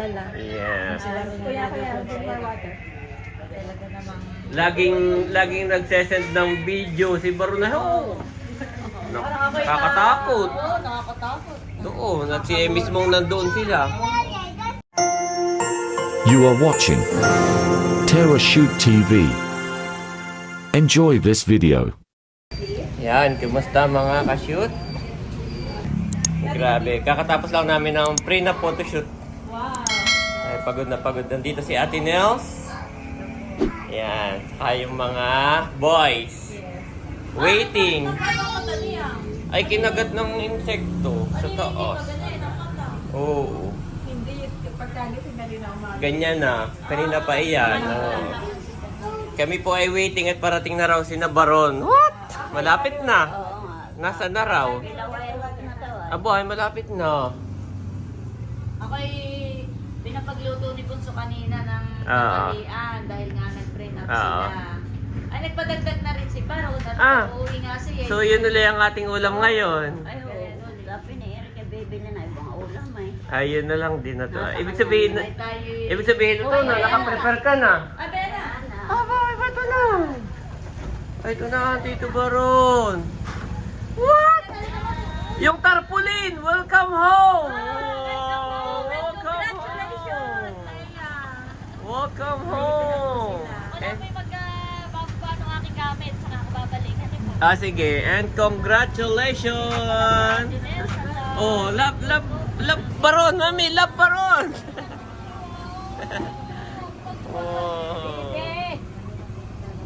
Yes. Kuya, water. Talaga namang... Laging nagsesend ng video si Barunaho. Nakakatakot. Oo, nakakatakot. Doon, at si mismong nandoon sila. You are watching Terra Shoot TV. Enjoy this video. Yan, kumusta mga ka-shoot? Grabe, kakatapos lang namin ng pre na photoshoot. Wow! Ay, pagod na pagod. Nandito si Ate Nels. Yan, saka yung mga boys. Waiting. Ay, kinagat ng insekto sa taas. Oo. Hindi, pagkagising na rin umaga. Ganyan na. Kanina pa iyan. Oo. Kami po ay waiting at parating na raw si Baron. What? Malapit na. Nasa na raw? Abo ay malapit na. Ako'y pinapagluto ni Punso kanina ng tanghalian dahil nga nag-print up sila. Ay, nagpadagdag na rin si Baron at uuwi nga siya. So yun ulit ang ating ulam ngayon. Ay, dapat na yan. Kaya baby na na ibang ulam eh. Ayun na lang din na to. Ibig sabihin ito na, nakaprepare ka na. Ay, Bella! Aba, ito na. Ay, ito na, Tito Baron. What? Yung tarpaulin! Welcome home! Welcome home! Welcome home! Bago ang aking gamit sa nakababalik. Sige. And congratulations! Oh, love Baron, mami, love Baron! Oh.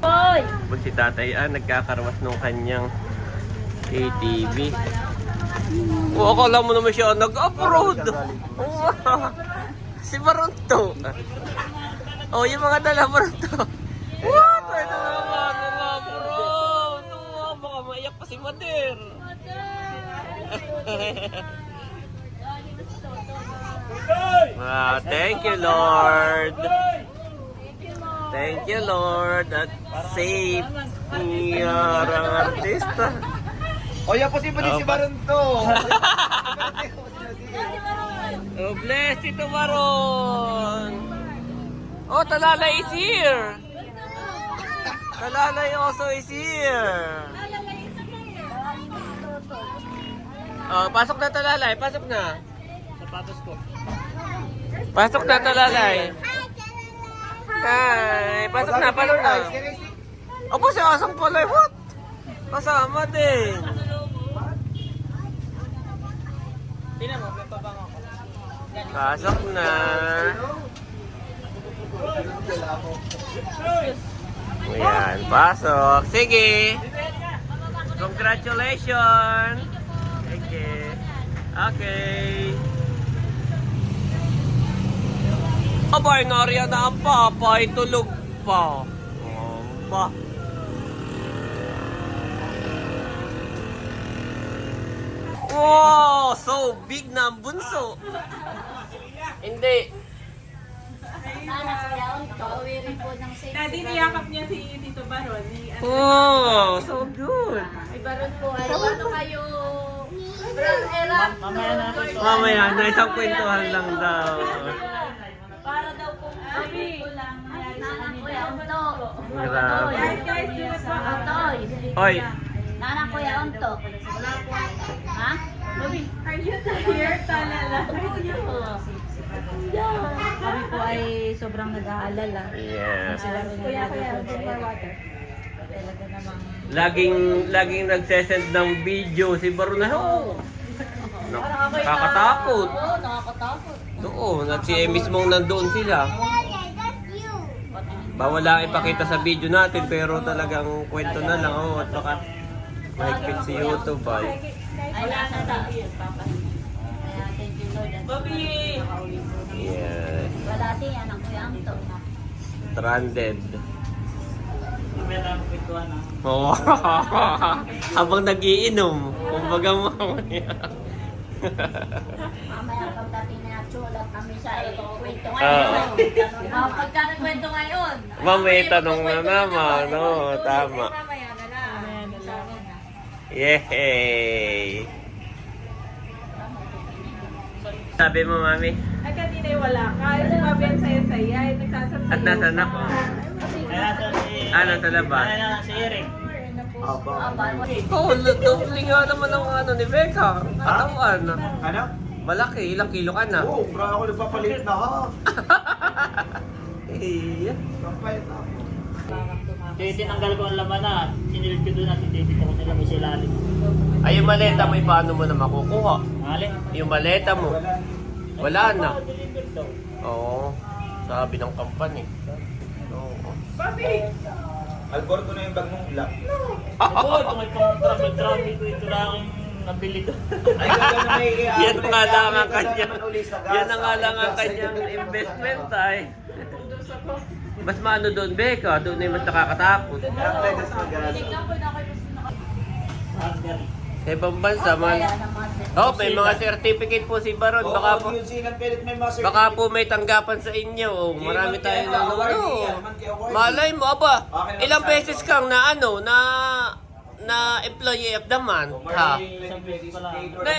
Hoy! Si tatay nagkakarwas nung kanyang ATV. Oh, akala mo naman siya nag-upload. Oh, si Baron to. Oh, yung mga dala Baron to. What? Ito naman mga Baron. Oh, baka maiyak pa si Mader. Thank you, Lord. Thank you, Lord. At safe ang artista. O yan po si Baron to. Oh, bless Tito Baron. Oh, Talalay is here. Talalay also is here. Oh, pasok na Talalay. Pasok na. Sapatos ko. Pasok na Talalay. Hi. Pasok na. Pasok na. Opo, si Asang pala. What? Kasama din. Pasok na. Ayan, pasok. Sige. Congratulations. Okay. Okay. Abay, nariyan na ang papay. Tulog pa. Ba. Wow! So big na ang bunso. Hindi. Daddy, niyakap niya si Tito Baron. Oh, so good. Ay, Baron po, ay paano kayo? Mamaya na isang kwentuhan lang daw. Para daw kung kami lang nanay Kuya Unto. Grabe. Guys, do it pa. Toy. Oy, Nanang Kuya Unto. Ha? Are you tired? Talala. Kami po ay sobrang nag-aalala. yes. Kuya, water. Talaga namang... Laging nagsesend ng video si Barunaho. Nakakatakot. Oo, nakakatakot. Doon, at si mismong nandoon sila. Bawal lang ipakita sa video natin pero talagang kwento na lang. Oh, at baka mahigpit si YouTube ay. Ay, nasa na. Kaya thank you Lord. Bobby! Yes. Wala si anang Kuya Unto. Stranded. Oo. Habang nagiinom. Kumbaga mamaya. Mamaya pagdating na sulat kami sa kwento ngayon. Pagka nagkwento ngayon. Mamaya tanong na naman. No, tama. Mamaya na lang. Yay! Sabi mo, mami? Ay, kanina yung wala ka. Si Bobby ang saya-saya. Nagsasasayaw. At nasan ako? Kaya ito si... Ano sa labas? Kaya na si Eric. Oh, doble nga naman ang ano ni Becca. Katawan. Ano? Malaki, ilang kilo ka na? Oo, bro, ako nagpapalit na ha. Iya. Papalit na ako. Tinanggal ko ang laman na, sinilid ko doon at titigil ko nila may silalim. Ay, yung maleta mo, paano mo na makukuha? Alin? Yung maleta mo, wala na. Deliver daw. Oo, sabi ng company. Oo. Alberto na yung bag mong black. Ako, ito may pang-travel ko, ito lang ang nabili doon. Ay, gano'n na may Yan nga lang ang gagawin kanya. naman uli sa gas. Yan na nga lang ang kanyang investment ay. Mas maano doon, Becca? Doon ay mas nakakatakot. Kaya pwede sa gas. Tinignan ko na kayo gusto na kayo. Sa ibang bansa man. Oh, may mga certificate po si Baron. Baka po, Oo, yun silang pilit may master. baka po may tanggapan sa inyo. Oh, marami tayong nanonood. Malay mo, aba. Ilang beses kang na ano, na employee of the month, ha? Na,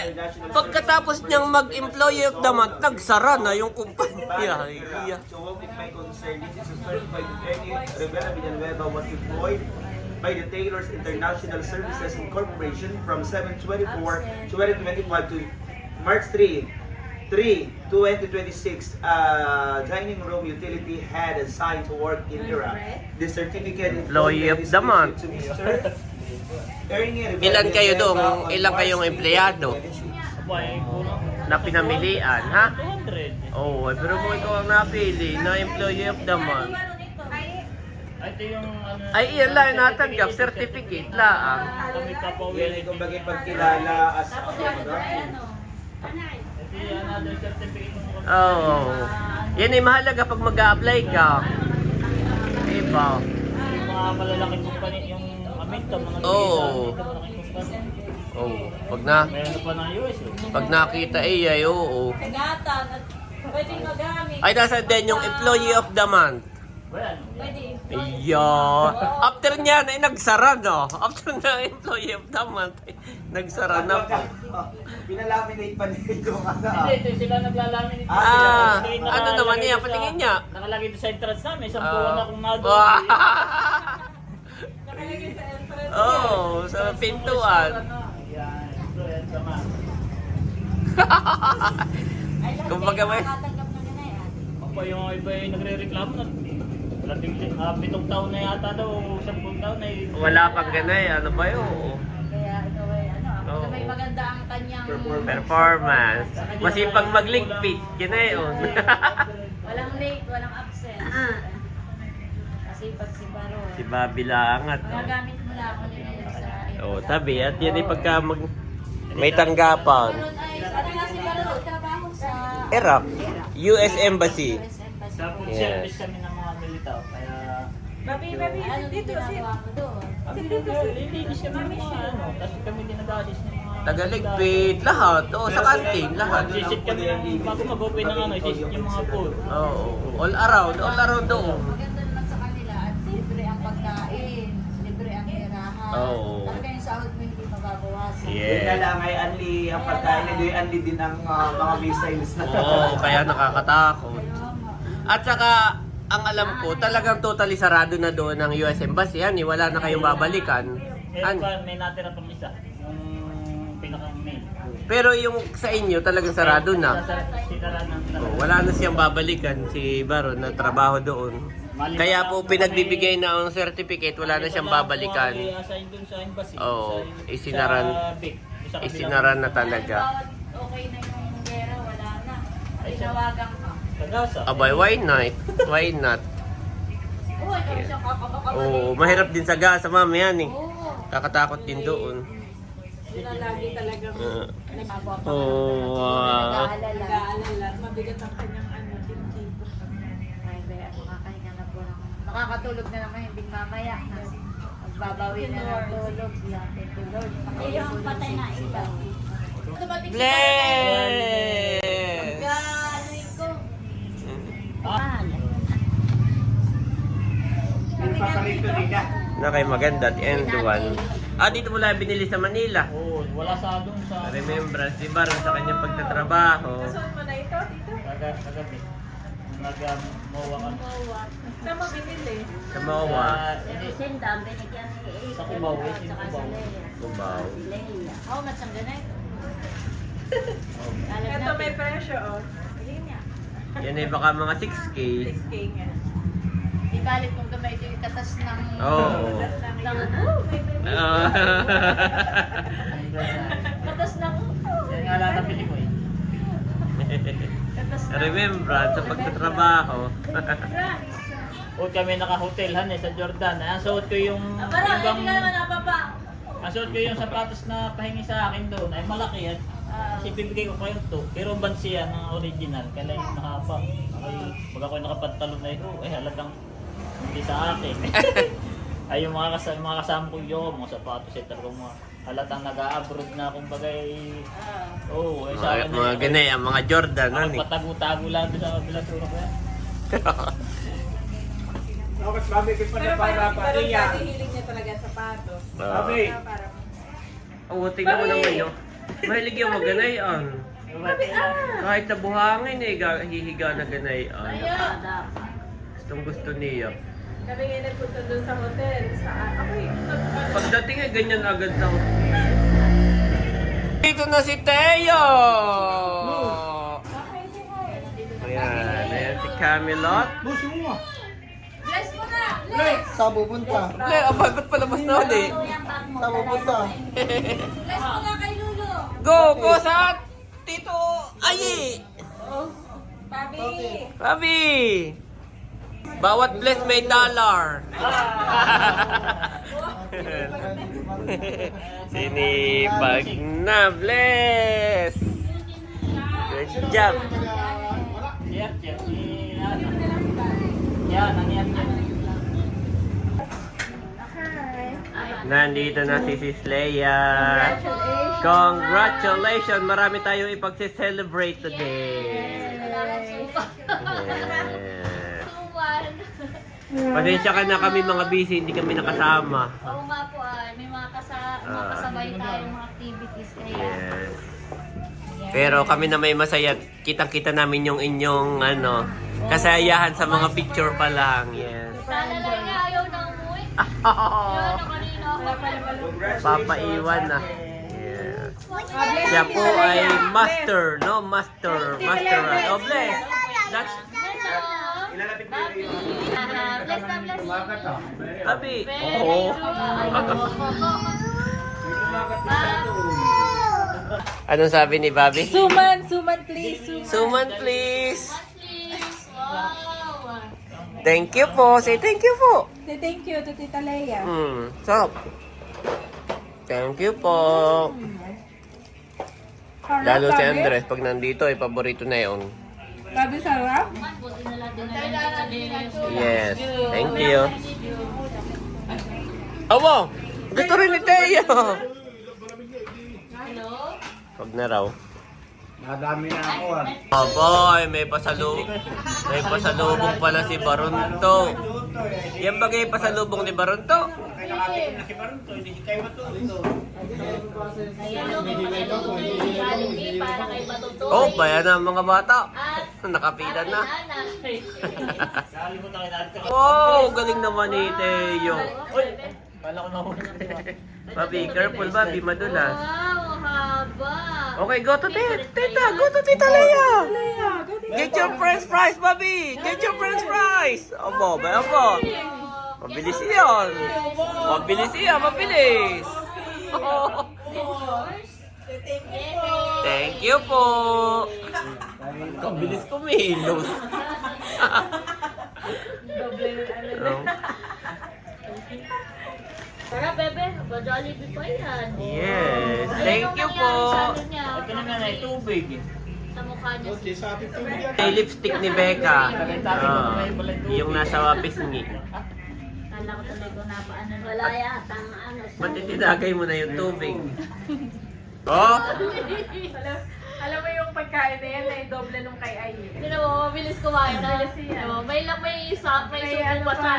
pagkatapos niyang mag-employee of the month, nagsara na yung kumpanya. Iya. So, what is my concern? This is certified Attorney Rivera Villanueva was employed by the Taylor's International Services Incorporation from 7/24/2025 to March 3/2026. Dining room utility had assigned to work in Iraq. The certificate Employee of the month. to Mr. Ernie Rivera Ilan kayo doon? Villanueva on Ilan kayong March empleyado? 2026. Abay, kulang. Na pinamilian, ha? 200. Oh, pero mo ikaw ang napili na employee of the month. Ay, ito yung ano... Ay, iyan lang yung natanggap, certificate lang. Kami kapawin. Yan ay kumbaga pagkilala as Tapos ano ba yan, o? Ito yung another certificate mo. Oo. Yan ay mahalaga pag mag-a-apply ka. Diba? Yung mga malalaking kumpanya, yung Aminta, mga Oo. malaking kumpanya. Oh, pag na Mayroon pa ng US eh. pag nakita ay oo. Ingatan at pwedeng magamit. Ay nasa din yung employee of the month. Well, Pwede. Iya. After niyan ay nagsara no. After na employee of the month, ay, nagsara na po. Pinalaminate pa nila yung ano. hindi, ito sila naglalamin ito. Ah, Ito yung ano nakalagay naman niya? doon sa- Patingin niya. Nakalagay doon sa entrance namin, isang Ah. buwan akong nado. Nakalagay sa entrance. Oh, sa pintuan. Ayan, ito yan sama. Ay, lang, Kumbaga may- makakatanggap na nila yan. Ako yung iba yung nagre-reklamo na. Pitong taon na yata daw, 10 taon na yun. Wala pang ganay, ano ba 'yo? Kaya ito ay ano, Oo. may maganda ang kanyang Performance. Masipag magligpit, ginayon. walang late, walang absent. Kasi pag si Baro, Si Bobby Langat. magagamit mo lang ako nila sa Oh, tabi at yan ay pagka may tanggapan. Baron ay, ano nga si Baro, trabaho sa Iraq, US Embassy. US Embassy. Sa food Yes. service kami ng mga militaw, kaya... Babi, Ano si Tito, si ginagawa mo doon? Kami nilinis kami ng mga ano, tapos kami din nag-assist ng mga... Tagaligpit, lahat. Oo, sa kantin, lahat. Sisit kami ng, bago mag-open ng ano, sisit yung mga food. Oo, all around doon. Maganda naman sa kanila at libre ang pagkain, libre ang tirahan. Oo. Talaga yung sahod mo hindi mababawasan. Yun na Yeah. lang ay anli ang pagkain, hindi anli din ang mga missiles na. Oo, kaya nakakatakot. At saka, ang alam ko, talagang totally sarado na doon ang US Embassy. Yan, wala na kayong babalikan. Meron pa, may natira pang isa, yung pinaka-main. Pero yung sa inyo, talagang sarado na. Sitara ng... Oh, wala na siyang babalikan si Baron na trabaho doon. Kaya po pinagbibigay na ang certificate, wala na siyang babalikan. I-assign dun sa embassy. Oo, sa- isinaran. sa BIC, sa kabilang- Isinaran na talaga. Okay na yung gera, wala na. Tinawagan ka. Tagasa. Abay, why not? Why not? Oo, ikaw siyang kakabakabali. Oh, mahirap din sa gasa, mami yan eh. Oo. Kakatakot din doon. Sila lagi talagang Oh, wow. Nag-aalala. nag-aalala. Mabigat ang kanyang ano, dibdib. Ay, kaya makakahinga na po ng... Makakatulog na naman, hindi mamaya. Magbabawi na ng tulog. Thank you, Lord. Yung patay na iba. Bless! Galing ko. Papalit ko din na. Na kay maganda at end one. Ah, dito mo lang binili sa Manila. Oo, wala sa doon sa... Remembrance, di ba? Sa kanyang pagtatrabaho. Kasuot mo na ito, Tito? Kagabi. nag-mowa ka. Saan mo binili? Sa Mawa. Sindam, binigyan ni Sa Cubao, at sa saka Cubao. si Leia. Cubao. Si Leia. How much ang ganay? Ito may presyo, oh. Ayun niya. Yan ay baka mga 6K. 6K nga. Di balik kung gamay ito yung katas ng... Oo. Tapos lang ng yun. katas ng... Yan nga lahat ang pili ko eh. Katas ng... Remembrance sa pagtatrabaho. O kami naka-hotelhan sa Jordan. Ang suot ko yung... Parang, hindi ka naman napapa. Ang suot ko yung sapatos na pahingi sa akin doon ay malaki at sipibigay ko kayo to. Pero bansiya ng original, kaya yung mahaba. Pag ako nakapantalon na ito, halatang hindi sa akin. Ay yung mga kasama ko yung mga sapatos ay talagang mga halatang nag-a-abroad na kumbaga oh, ay sa akin Mga ganay, ang mga Jordan. Ako Ano eh. patago-tago lang doon sa kabilang turok ko yan. Mas mami ko pa Pero na para parang si Barong hiling niya talaga sa sapatos. Mami. Parang... Oo, tingnan mo naman yun. Mahilig yung mga ganay. Kahit sa buhangin eh, hihiga na ganay. Gustong gusto niya. Kami ngayon nagpunta doon sa hotel. Ako yung Pagdating ay ganyan agad sa Dito na si Teo! Ayan, ayan si Camelot. Bless mo na! Saan pupunta? Le, abay, ba't palabas na ulit? Saan pupunta? Bless mo na kay Lulo! Go sa Tito Ayi! Pabi! Pabi! Bawat bless may dollar. Sinipag na bless. Good job. Yan, ang yan. Nandito na si Sis Leia. Congratulations! Marami tayong ipagse-celebrate today. Yes. Pasensya ka na kami mga busy, hindi kami nakasama. Oo nga po may mga kasabay tayong mga activities kaya. Yes. Pero kami na may masaya, kitang-kita namin yung inyong kasayahan sa mga picture pa lang. Yes. Talalay nga ayaw na umuwi. Yun, kanina ako. Papaiwan na. Yes. Siya po ay master, no? Master. Oh, bless. That's Ilalapit mo yung Bless na bless. Abi. Very Oo. Anong sabi ni Bobby? Suman please. Suman, please. Please. Wow. Thank you po. Say thank you po. Thank you to Tita Leia. Sarap. Thank you po. Lalo si Andres, pag nandito, ay paborito na yun. Babi sarap? Buti na lang din na Yes. Thank you. Awa! Gusto rin ni Teo. Hello? Pag na raw. Nadami na ako Aboy, may pasalubong pala si Barunto. Yan bagay pasalubong ni Barunto. Para kay Matutoy. Oh, bayan na ang mga bata. At Nakapila na. Nakalimutan kayo natin. Wow, galing naman ni Teo. Uy! Kala ko na Babi, careful Babi, madulas. Wow, haba. Okay, go to Tita. Go to Tita Leia. Get your french fries, Babi. Get your french fries. Abo, abo. Mabilis yan. Mabilis yan, mabilis. Thank you po. Ang bilis kumilos. Tara, bebe. Ba-Jollibee pa yan. Yes, thank you po. Ito na nga ay tubig. Sa mukha niya. May lipstick ni Becca. Yung nasa pisngi. Kala ko tuloy ko na paano. Wala yata ang ano. Ba't itinagay mo na yung tubig? Oh! Alam mo yung pagkain na yan na yung doble nung kay Ay. Hindi na mo, mabilis kumain na. May subo pa siya.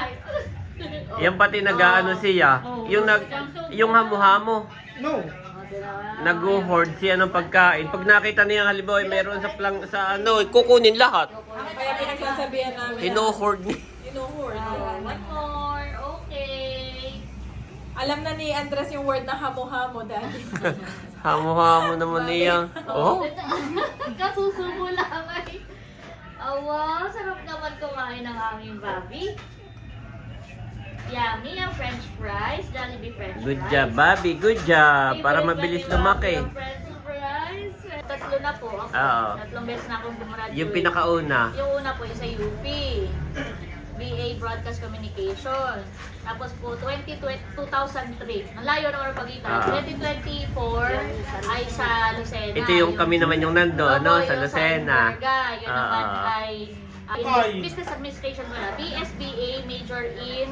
Yan pati nag-ano siya. Yung hamu-hamo. No. nag-hoard siya ng pagkain. Pag nakita niya halimbawa meron sa ano, kukunin lahat. Kaya pinagsasabihan namin. Hino-hoard niya. Inuhord. One more. Okay. Alam na ni Andres yung word na hamo-hamo dati. Hamo-hamo naman niya. Oh. Kasusubo lang ay. Awa, sarap naman kumain ng aming Bobby. Yummy ang French fries, Jollibee French Good fries. job, Bobby. Good job. Para Favorite mabilis ba ni Bobby lumaki. ang French fries? Tatlo na po ako. Oo. Tatlong beses na akong gumraduate. Yung pinakauna. Yung una po yung sa UP. BA Broadcast Communication. Tapos po, 2003. Ang layo naman ang pagitan. 2024 ay sa Lucena. Ito yung kami naman yung nando, Opo, no? Sa yung Lucena. Inverga. Yun naman Ah. ay Business Administration pala. BSBA, major in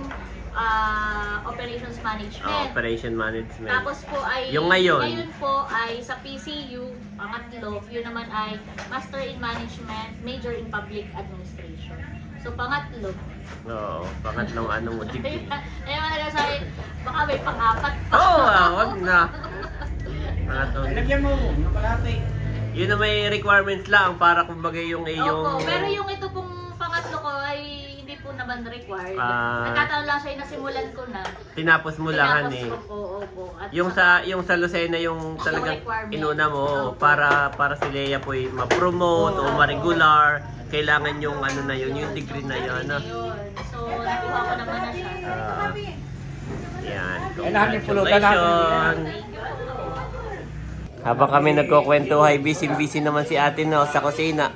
Operations Management. Operation Management. Tapos po ay Yung ngayon. po ay sa PCU, pangatlo, yun naman ay Master in Management, major in Public Administration. So pangatlo. Oo, pangatlong ano mo, degree. Ayun mga nagsasabi, baka may pang-apat pa. Oo, wag na. Pangatlong. Lagyan mo, nakalate. Yun na may requirements lang para kumbaga yung Opo, pero yung ito pong pangatlo ko ay hindi po naman required. Ah. Nagkataon lang siya yung nasimulan ko na. tinapos mo lang Tinapos eh. ko po, opo. At Yung sa Lucena yung talagang requirement. inuna mo Opo. para si Leia po ma-promote o ma-regular, kailangan yung ano na yun, yung degree na yun. Ano? Ayun. So, nakuha ko naman na siya. Yan. namin pulutan namin. Congratulations. Habang kami nagkukwentuhay, busy-busy naman si ate no, sa kusina.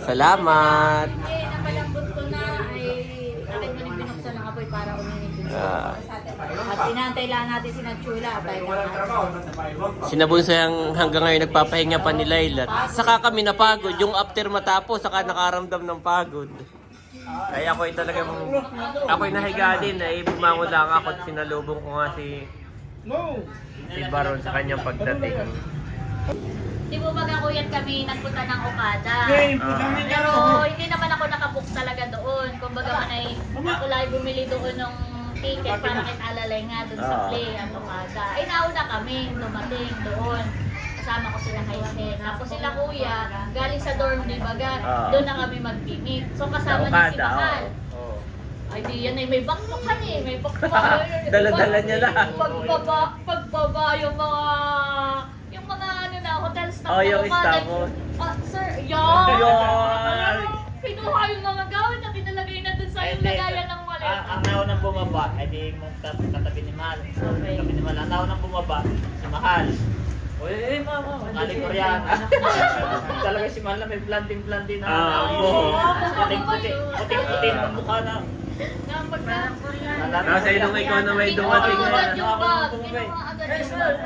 Salamat! Hindi, napalambot ko na ay akin ko rin binuksan ng apoy para uminig yung Ah. At inantay lang natin si Nachula. Sinabunsang hanggang ngayon nagpapahinga pa ni Laila. Saka kami napagod. Yung after matapos, saka nakaramdam ng pagod. Ay ako'y talagang, ako'y nahiga din. Ay bumangon lang ako at sinalubong ko nga si Baron sa kanyang pagdating. Di mo magkakuyat kami nagpunta ng Okada. Pero hindi naman ako nakabook talaga doon. Kumbaga man ay ako lang bumili doon ng ticket para kay alalay nga doon sa play at Okada. Ay nauna kami dumating doon. Kasama ko sila Haisen. Tapos sila kuya, galing sa dorm ni Baga, doon na kami mag-meet. So kasama niya si Mahal. Ay di yan ay may bakbakan eh, may bakbakan. Dala-dala niya lang. Pagbaba yung mga ano na, hotel staff Oh, yung na Okada. staff mo. Sir, yan! Yan! Pinuha yung mga gawin na tinalagay na dun sa yung lagayan ng maleta. Ang naunang bumaba, ay di katabi ni Mahal. Katabi ni Mahal. Ang naunang bumaba, si Mahal. Uy, mama, galing Koreana. Talaga si Mahal na may blondie na. Puting-puti ang mukha na. Nasa inong ikaw na may dumating Kinuha na. agad yung bag. Kinuha agad yung bag.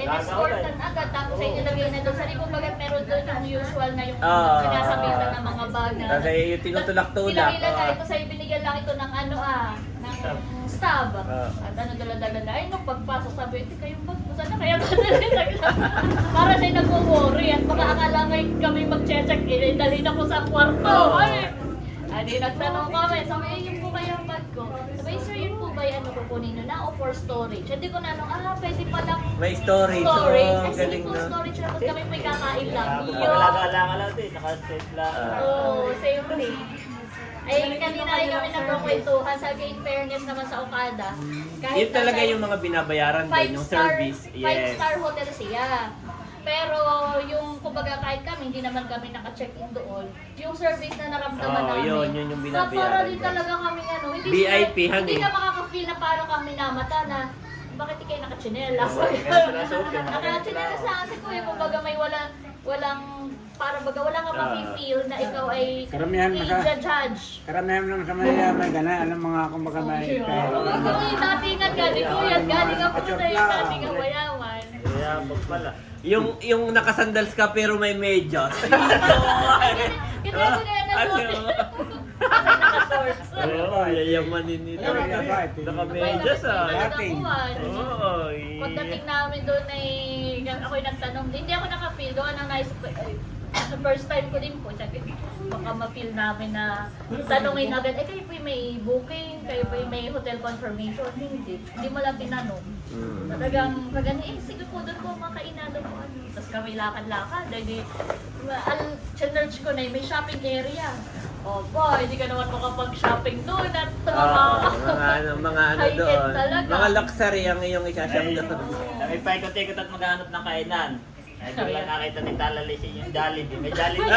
In-escortan agad. Tapos ay nilagay na doon. Sa kumbaga meron doon yung usual na yung sinasabitan ng mga bag na. Kasi yung tinutulak-tulak. Pinakilala ito sa'yo, binigyan lang ito ng ano ng stab. At ano dala-dala na. Ay, nung pagpasok sabi, hindi kayong bag mo. Sana kaya para siya nagwo-worry. At baka akala kami mag-check in. Dalhin ako sa kwarto. Ay, di nagtanong kami. Sabi, yun po kaya ang bag ko. Sabi, sir, yun po ba yung kukunin nyo na o for storage? Hindi ko na pwede palang May storage. storage. Oh, Ay, sige galing po, na. storage na. Pag kami may kakain lang. Yun. Wala lang din, naka-save lang. Oo, safely. Ay, kanina ay kami nagkukwentuhan. Sabi, in fairness naman sa Okada. Yun talaga yung mga binabayaran doon, yung service. Yes. 5-star hotel siya. Pero yung kumbaga kahit kami, hindi naman kami naka-check-in doon. Yung service na naramdaman namin. yun yung binabayaran Para din doon. talaga kami hindi VIP, sila, hangin. Hindi ka makaka-feel na parang kami namata na bakit di kayo naka-chinelas? Naka-chinelas lang kasi kuya, kumbaga may walang parang baga wala ka ma-feel na ikaw ay Karamihan i-judge. Karamihan lang sa Manila may gana, alam mga kumbaga may Yung datingan galing kuya, galing ako sa yung datingan mayaman. Kaya pala. Yung nakasandals ka pero may medyas. Kaya ko na yan nasuot. Naka-shorts. Oo, yayamanin nito. Naka-medyas Pagdating namin doon ay ako'y nagtanong, hindi ako naka-feel doon ang naisip ko, First time ko din po, sabi, baka ma-feel namin na tanungin agad, kayo po may booking, kayo po may hotel confirmation. Hindi mo lang tinanong. Talagang kagani, sige po doon po makainan doon po. Tapos kami lakad-lakad, dahil chinerch ko na may shopping area. Opo, hindi ka naman makapag-shopping doon at mga ano high-end doon. talaga. Mga luxury ang iyong isasyak doon. Kami pa ikot-ikot at maghanap ng kainan. Ay, bigla nakita ni Talalisin yung Jollibee. May Jollibee.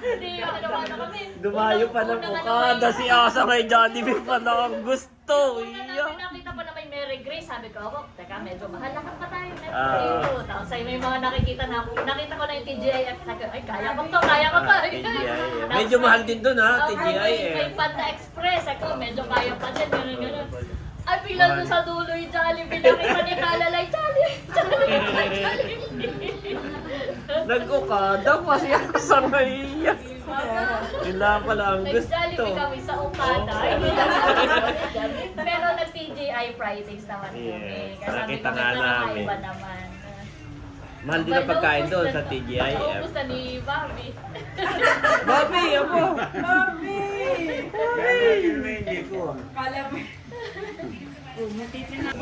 Hindi, ano kami. Dumayo pa ng Okada si Asa kay Jollibee pa na ang gusto. Una Iya. namin nakita pa na may Mary Grace, sabi ko ako, teka, medyo mahal lakad pa tayo. Ah. Dito. Tapos ay may mga nakikita na ako. Nakita ko na yung TGIF. Sabi ko, ay, kaya ko to, kaya ko to. TGIF. Tapos Medyo mahal din doon ha, may TGIF. Panda Express. Ako, medyo kaya pa din. Ganun. Ay, bilang doon sa dulo yung Jollibee. Nakita ni Kalalay, Jollibee. Nag-Okada pa si Asa ngayon. Yun lang pala ang gusto. Nag-Jollibee kami sa Okada. Pero nag-TGI Fridays naman kami. Yes, Kasi sabi nakita ko, nga may namin. kakaiba naman. Mahal din ang pagkain doon sa TGIF. Naubos na ni Bobby. Bobby, ako! Hindi ko.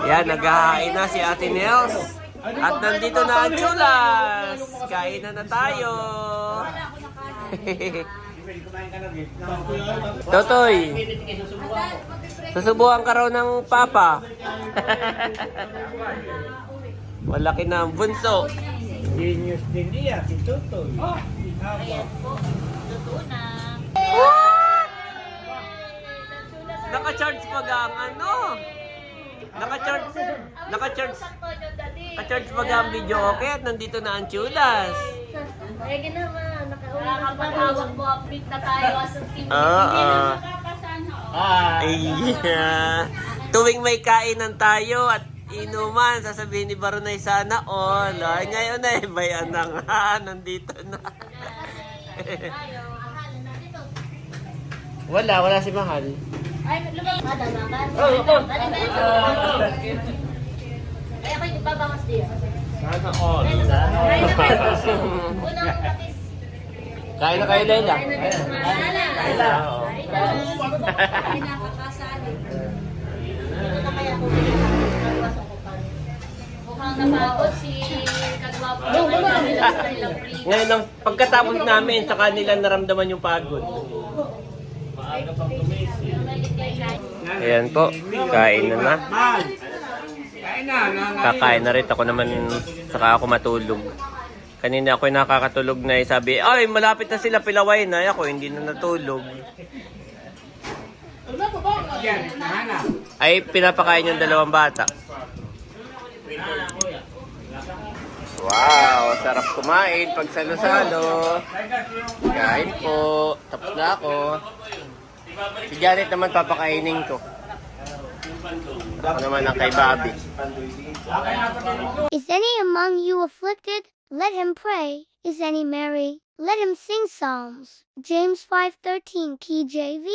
Yan, naghahain na si Ate Nels. At nandito na ang chulas. Kain na tayo. Totoy, susubukan ka raw ng papa. Malaki na ang bunso. Genius din niya, si Tutoy. Ayan po. Luto na. Naka-charge pa ang ano. Naka-charge pa ang video okay at nandito na ang chulas. Ay, ginawa. Nakakapatawag mo, update na tayo as a team. Oo. Ah, Iya. Tuwing may kainan tayo at inuman, sasabihin ni Baronay sana all. Ay, ngayon ay bayan na nga. Nandito na. Wala si Mahal. Ay, lumabas. Madalaman. Ay, ako yung babangas diyan. Sana all. Unang katis. Kain na kayo, Layla. Layla. Oo. Dito na kaya kung nagwasok ko pa. Mukhang napagod si Kagwapo. Ngayon, ang pagkatapos namin, sa kanila naramdaman yung pagod. Ayan po, kain na. Mal! Kain na. Kakain na rin ako naman, saka ako matulog. Kanina ako nakakatulog na sabi, ay malapit na sila pilaway na. Ako hindi na natulog. Yan, nahanap. Ay pinapakain yung dalawang bata. Wow, sarap kumain pag salo-salo. Kain po, tapos na ako. Si Janet naman papakainin ko. Ako naman ang kay Bobby. Is any among you afflicted? Let him pray. Is any merry? Let him sing psalms. James 5:13 KJV.